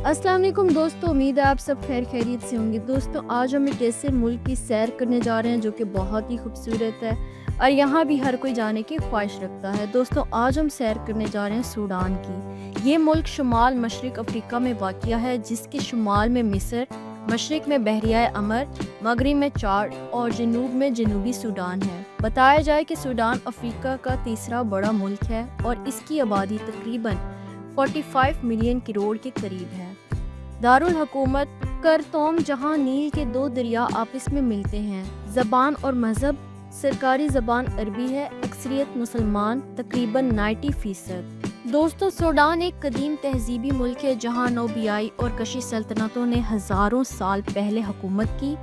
अस्सलाम वालेकुम दोस्तों, उम्मीद है आप सब खैर खैरियत से होंगे। दोस्तों आज हम एक ऐसे मुल्क की सैर करने जा रहे हैं जो कि बहुत ही खूबसूरत है और यहाँ भी हर कोई जाने की ख्वाहिश रखता है। दोस्तों आज हम सैर करने जा रहे हैं सूडान की। ये मुल्क शुमाल मशरिक अफ्रीका में वाक़िया है, जिसके शुमाल में मिस्र, मशरिक में बहरिया अमर, मगरिब में चाड और जनूब में जनूबी सूडान है। बताया जाए कि सूडान अफ्रीका का तीसरा बड़ा मुल्क है और इसकी आबादी तकरीबन 45 मिलियन करोड़ के करीब है। दारुल हुकूमत खर्तूम, जहां नील के दो दरिया आपस में मिलते हैं। ज़बान और मज़हब, सरकारी ज़बान अरबी है, अक्सरियत मुसलमान, तकरीबन 90%। दोस्तों सूडान एक कदीम तहजीबी मुल्क है जहां नोबियाई और कशी सल्तनतों ने हज़ारों साल पहले हुकूमत की।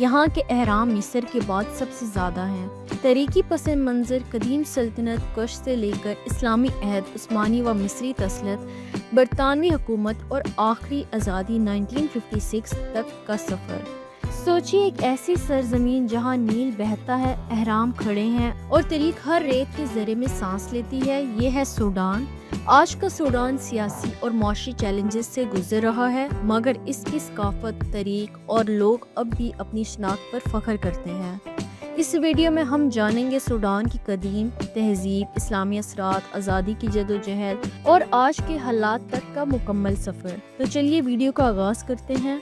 यहाँ के अहराम मिस्र के बाद सबसे ज़्यादा हैं। तरीकी पसंद मंजर कदीम सल्तनत कश से लेकर इस्लामी अहद, उस्मानी व मिस्री तसलत, बरतानवी हुकूमत और आखिरी आज़ादी 1956 तक का सफ़र। सोचिए एक ऐसी सरजमीन जहाँ नील बहता है, अहराम खड़े हैं और तरीक हर रेत के ज़रे में सांस लेती है। ये है सूडान। आज का सूडान सियासी और माशी चैलेंजेस से गुजर रहा है, मगर इसकी सकाफत, तरीक और लोग अब भी अपनी शनाख्त पर फख्र करते हैं। इस वीडियो में हम जानेंगे सूडान की कदीम तहजीब, इस्लामी असरात, आज़ादी की जदोजहद और आज के हालात तक का मुकम्मल सफ़र। तो चलिए वीडियो का आगाज़ करते हैं।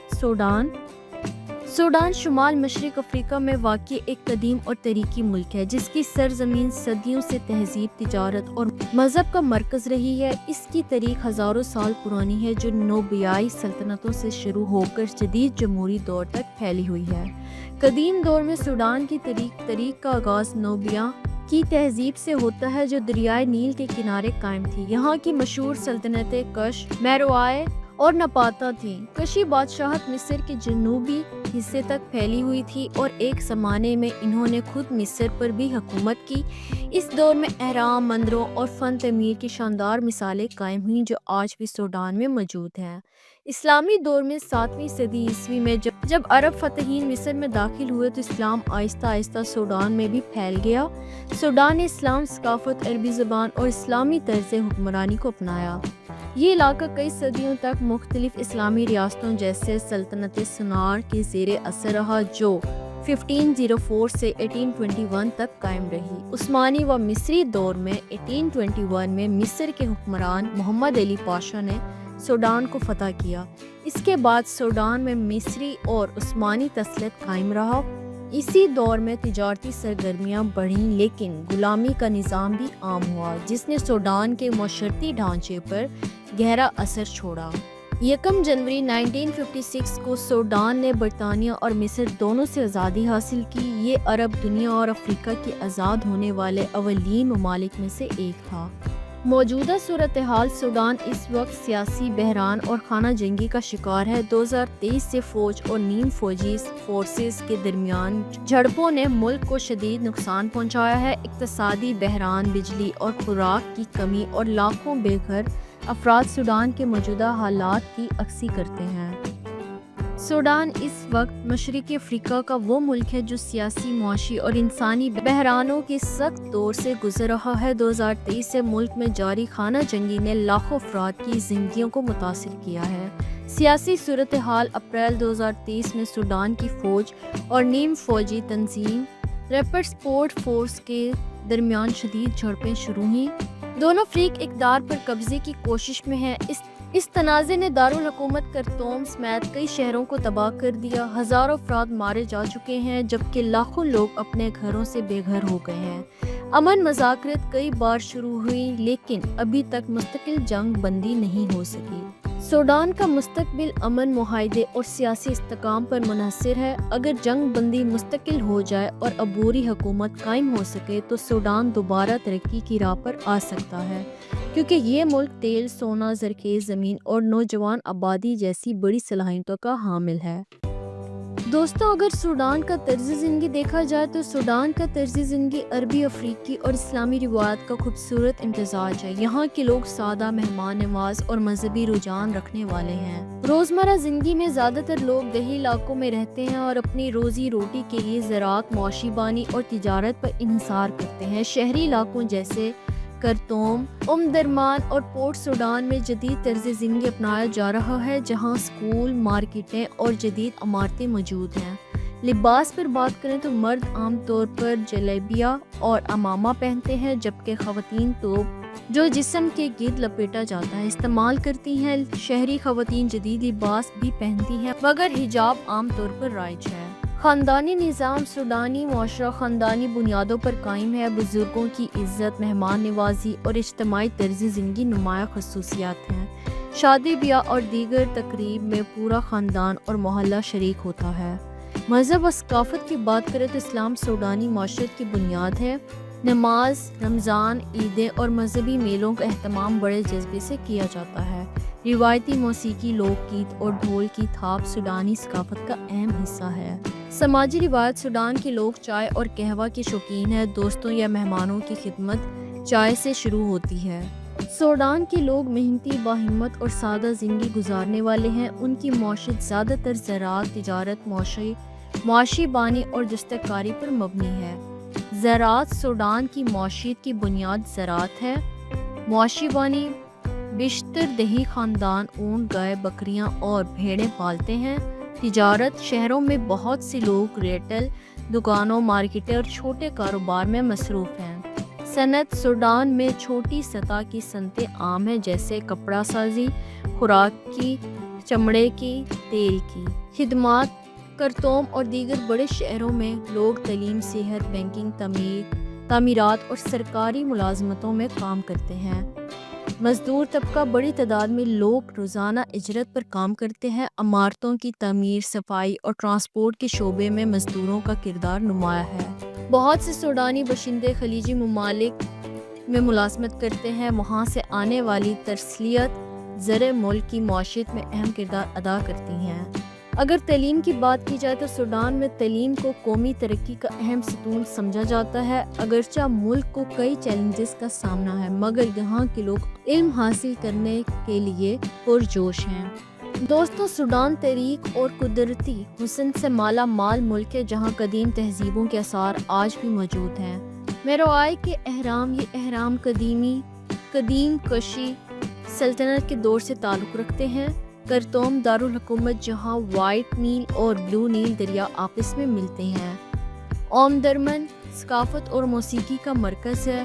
सूडान शुमाल मशरिक अफ्रीका में वाक़ एक कदीम और तरीकी मुल्क है, जिसकी सरजमीन सदियों से तहजीब, तिजारत और मज़हब का मरकज़ रही है। इसकी तारीख हज़ारों साल पुरानी है, जो नोबियाई सल्तनतों से शुरू होकर जदीद जमहूरी दौर तक फैली हुई है। कदीम दौर में सूडान की तारीख का आगाज़ नोबिया की तहजीब से होता है, जो दरियाए नील के किनारे कायम थी। यहाँ की मशहूर सल्तनतें कश, मेरोआए और नपाता थी। कशी बादशाहत मिस्र के जनूबी हिस्से तक फैली हुई थी और एक ज़माने में इन्होंने खुद मिस्र पर भी हुकूमत की। इस दौर में अहराम, मंदिरों और फ़न तमीर की शानदार मिसालें कायम हुईं, जो आज भी सूडान में मौजूद हैं। इस्लामी दौर में 7वीं सदी ईस्वी में जब अरब फतहीन मिस्र में दाखिल हुए तो इस्लाम आहिस्ता आहिस्ता सूडान में भी फैल गया। सूडान ने इस्लाम, सकाफत, अरबी ज़बान और इस्लामी तर्ज़ हुक्मरानी को अपनाया। ये इलाका कई सदियों तक मुख्तलिफ इस्लामी रियासतों जैसे सल्तनत सनार के ज़ेरे असर रहा, जो 1504 से 1821 तक कायम रही। उस्मानी व मिस्री दौर में 1821 में मिस्र के हुक्मरान मोहम्मद अली पाशा ने सूडान को फतह किया। इसके बाद सूडान में मिस्री और उस्मानी तसलत कायम रहा। इसी दौर में तिजारती सरगर्मियाँ बढ़ीं, लेकिन गुलामी का निज़ाम भी आम हुआ, जिसने सूडान के मशरती ढांचे पर गहरा असर छोड़ा। 1 जनवरी 1956 को सूडान ने बरतानिया और मिस्र दोनों से आज़ादी हासिल की। ये अरब दुनिया और अफ्रीका के आज़ाद होने वाले अवलीन ममालिक में से एक था। मौजूदा सूरत हाल सूडान इस वक्त सियासी बहरान और खाना जंगी का शिकार है। 2023 से फौज और नीम फौजी फोर्सेस के दरमियान झड़पों ने मुल्क को शदीद नुकसान पहुंचाया है। इक्तसादी बहरान, बिजली और खुराक की कमी और लाखों बेघर अफराद सूडान के मौजूदा हालात की अक्सी करते हैं। सूडान इस वक्त मशरिकी अफ्रीका का वो मुल्क है जो सियासी, मुआशी और इंसानी बहरानों के सख्त दौर से गुजर रहा है। 2023 से मुल्क में जारी खाना जंगी ने लाखों अफराद की जिंदगियों को मुतासिर किया है। सियासी सूरत हाल अप्रैल 2023 में सूडान की फौज और नीम फौजी तंजीम रैपिड सपोर्ट फोर्स के दरमियान शदीद झड़पें शुरू हुई। दोनों फरीक इक़्तिदार पर कब्जे की कोशिश में हैं। इस तनाज़े ने दारुल हुकूमत खर्तूम समेत कई शहरों को तबाह कर दिया। हज़ारों अफराद मारे जा चुके हैं, जबकि लाखों लोग अपने घरों से बेघर हो गए हैं। अमन मुज़ाकरात कई बार शुरू हुई, लेकिन अभी तक मुस्तकिल जंग बंदी नहीं हो सकी। सूडान का मुस्तकबिल अमन, मुआहदे और सियासी इस्तेकाम पर मुनहसर है। अगर जंग बंदी मुस्तकिल हो जाए और अबूरी हुकूमत कायम हो सके तो सूडान दोबारा तरक्की की राह पर आ सकता है, क्योंकि ये मुल्क तेल, सोना, ज़रख़ेज़ ज़मीन और नौजवान आबादी जैसी बड़ी सलाहियतों का हामिल है। दोस्तों अगर सूडान का तर्ज़ ज़िंदगी देखा जाए तो सूडान का तर्ज़ ज़िंदगी अरबी, अफ्रीकी और इस्लामी रिवायत का खूबसूरत इम्तिज़ाज है। यहाँ के लोग सादा, मेहमान नवाज और मजहबी रुझान रखने वाले हैं। रोज़मर्रा ज़िंदगी में ज़्यादातर लोग दही इलाकों में रहते हैं और अपनी रोज़ी रोटी के लिए ज़राअत, मौशी बानी और तिजारत पर इन्हिसार करते हैं। शहरी इलाकों जैसे کرتوم، درمان اور پورٹ سوڈان میں جدید طرز زندگی اپنایا جا رہا ہے، جہاں سکول، مارکیٹیں اور جدید عمارتیں موجود ہیں۔ لباس پر بات کریں تو مرد عام طور پر جلیبیہ اور امامہ پہنتے ہیں، جبکہ خواتین توپ جو جسم کے گرد لپیٹا جاتا ہے استعمال کرتی ہیں۔ شہری خواتین جدید لباس بھی پہنتی ہیں، مگر حجاب عام طور پر رائج ہے۔ خاندانی نظام سوڈانی معاشرہ خاندانی بنیادوں پر قائم ہے۔ بزرگوں کی عزت، مہمان نوازی اور اجتماعی طرز زندگی نمایاں خصوصیات ہیں۔ شادی بیاہ اور دیگر تقریب میں پورا خاندان اور محلہ شریک ہوتا ہے۔ مذہب و ثقافت کی بات کریں تو اسلام سوڈانی معاشرت کی بنیاد ہے۔ نماز، رمضان، عیدیں اور مذہبی میلوں کا اہتمام بڑے جذبے سے کیا جاتا ہے۔ روایتی موسیقی، لوک گیت اور ڈھول کی تھاپ سوڈانی ثقافت کا اہم حصہ ہے۔ سماجی روایت سوڈان کے لوگ چائے اور قہوہ کے شوقین ہیں۔ دوستوں یا مہمانوں کی خدمت چائے سے شروع ہوتی ہے۔ سوڈان کے لوگ محنتی، باہمت اور سادہ زندگی گزارنے والے ہیں۔ ان کی معیشت زیادہ تر زراعت، تجارت، معاشی بانی اور دستکاری پر مبنی ہے۔ زراعت سوڈان کی معیشت کی بنیاد زراعت ہے۔ معاشی بانی بیشتر دیہی خاندان اونٹ، گائے، بکریاں اور بھیڑیں پالتے ہیں۔ تجارت شہروں میں بہت سے لوگ ریٹیل دکانوں، مارکیٹیں اور چھوٹے کاروبار میں مصروف ہیں۔ صنعت سوڈان میں چھوٹی سطح کی صنعتیں عام ہیں، جیسے کپڑا سازی، خوراک کی، چمڑے کی، تیل کی۔ خدمات کرتوم اور دیگر بڑے شہروں میں لوگ تعلیم، صحت، بینکنگ، تعمیرات اور سرکاری ملازمتوں میں کام کرتے ہیں۔ مزدور طبقہ بڑی تعداد میں لوگ روزانہ اجرت پر کام کرتے ہیں۔ عمارتوں کی تعمیر، صفائی اور ٹرانسپورٹ کے شعبے میں مزدوروں کا کردار نمایاں ہے۔ بہت سے سوڈانی باشندے خلیجی ممالک میں ملازمت کرتے ہیں۔ وہاں سے آنے والی ترسیلات زرعی ملک کی معیشت میں اہم کردار ادا کرتی ہیں۔ اگر تعلیم کی بات کی جائے تو سوڈان میں تعلیم کو قومی ترقی کا اہم ستون سمجھا جاتا ہے۔ اگرچہ ملک کو کئی چیلنجز کا سامنا ہے، مگر یہاں کے لوگ علم حاصل کرنے کے لیے پرجوش ہیں۔ دوستو، سوڈان تاریخ اور قدرتی حسن سے مالا مال ملک ہے، جہاں قدیم تہذیبوں کے آثار آج بھی موجود ہیں۔ میروآئی کے اہرام، یہ اہرام قدیم کشی سلطنت کے دور سے تعلق رکھتے ہیں۔ کرتوم دارالحکومت، جہاں وائٹ نیل اور بلو نیل دریا آپس میں ملتے ہیں۔ درمان ثقافت اور موسیقی کا مرکز ہے۔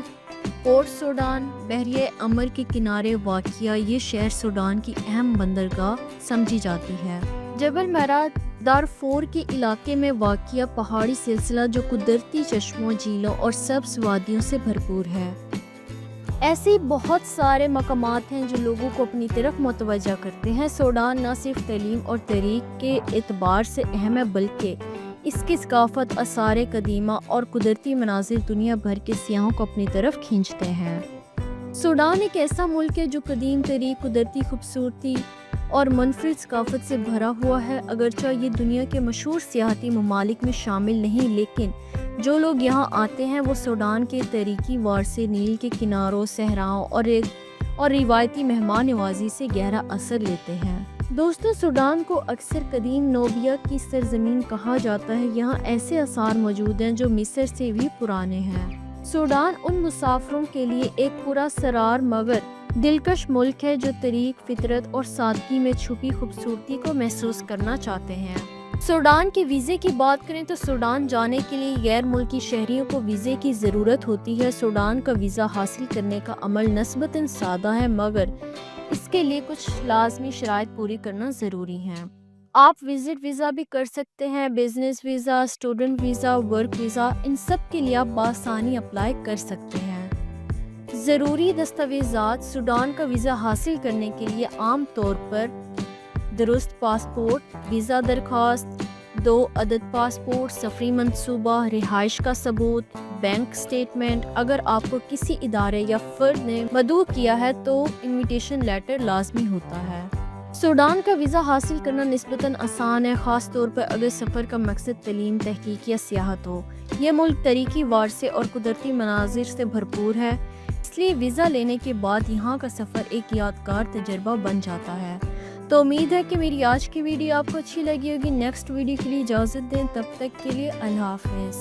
پورٹ سوڈان بحیرہ امر کے کنارے واقع یہ شہر سوڈان کی اہم بندرگاہ سمجھی جاتی ہے۔ جبل مرا دارفور کے علاقے میں واقع پہاڑی سلسلہ جو قدرتی چشموں، جھیلوں اور سبز وادیوں سے بھرپور ہے۔ ایسے بہت سارے مقامات ہیں جو لوگوں کو اپنی طرف متوجہ کرتے ہیں۔ سوڈان نہ صرف تعلیم اور تاریخ کے اعتبار سے اہم ہے، بلکہ اس کی ثقافت، آثار قدیمہ اور قدرتی مناظر دنیا بھر کے سیاحوں کو اپنی طرف کھینچتے ہیں۔ سوڈان ایک ایسا ملک ہے جو قدیم تاریخ، قدرتی خوبصورتی اور منفرد ثقافت سے بھرا ہوا ہے۔ اگرچہ یہ دنیا کے مشہور سیاحتی ممالک میں شامل نہیں، لیکن جو لوگ یہاں آتے ہیں وہ سوڈان کے تاریخی ورثے، نیل کے کناروں، صحراؤں اور روایتی مہمان نوازی سے گہرا اثر لیتے ہیں۔ دوستو، سوڈان کو اکثر قدیم نوبیا کی سرزمین کہا جاتا ہے۔ یہاں ایسے آثار موجود ہیں جو مصر سے بھی پرانے ہیں۔ سوڈان ان مسافروں کے لیے ایک پراسرار مگر دلکش ملک ہے جو تاریخ، فطرت اور سادگی میں چھپی خوبصورتی کو محسوس کرنا چاہتے ہیں۔ سوڈان کے ویزے کی بات کریں تو سوڈان جانے کے لیے غیر ملکی شہریوں کو ویزے کی ضرورت ہوتی ہے۔ سوڈان کا ویزا حاصل کرنے کا عمل نسبتاً سادہ ہے، مگر اس کے لیے کچھ لازمی شرائط پوری کرنا ضروری ہے۔ آپ وزٹ ویزا بھی کر سکتے ہیں، business visa, student visa, work visa, ان سب کے لیے آپ بآسانی اپلائی کر سکتے ہیں۔ ضروری دستاویزات: سوڈان کا ویزا حاصل کرنے کے لیے عام طور پر درست پاسپورٹ، ویزا درخواست، 2 عدد پاسپورٹ، سفری منصوبہ، رہائش کا ثبوت، بینک سٹیٹمنٹ۔ اگر آپ کو کسی ادارے یا فرد نے مدعو کیا ہے تو انویٹیشن لیٹر لازمی ہوتا ہے۔ سوڈان کا ویزا حاصل کرنا نسبتاً آسان ہے، خاص طور پر اگر سفر کا مقصد تعلیم، تحقیق یا سیاحت ہو۔ یہ ملک تاریخی ورثے اور قدرتی مناظر سے بھرپور ہے، اس لیے ویزا لینے کے بعد یہاں کا سفر ایک یادگار تجربہ بن جاتا ہے۔ تو امید ہے کہ میری آج کی ویڈیو آپ کو اچھی لگی ہوگی۔ نیکسٹ ویڈیو کے لیے اجازت دیں، تب تک کے لیے اللہ حافظ۔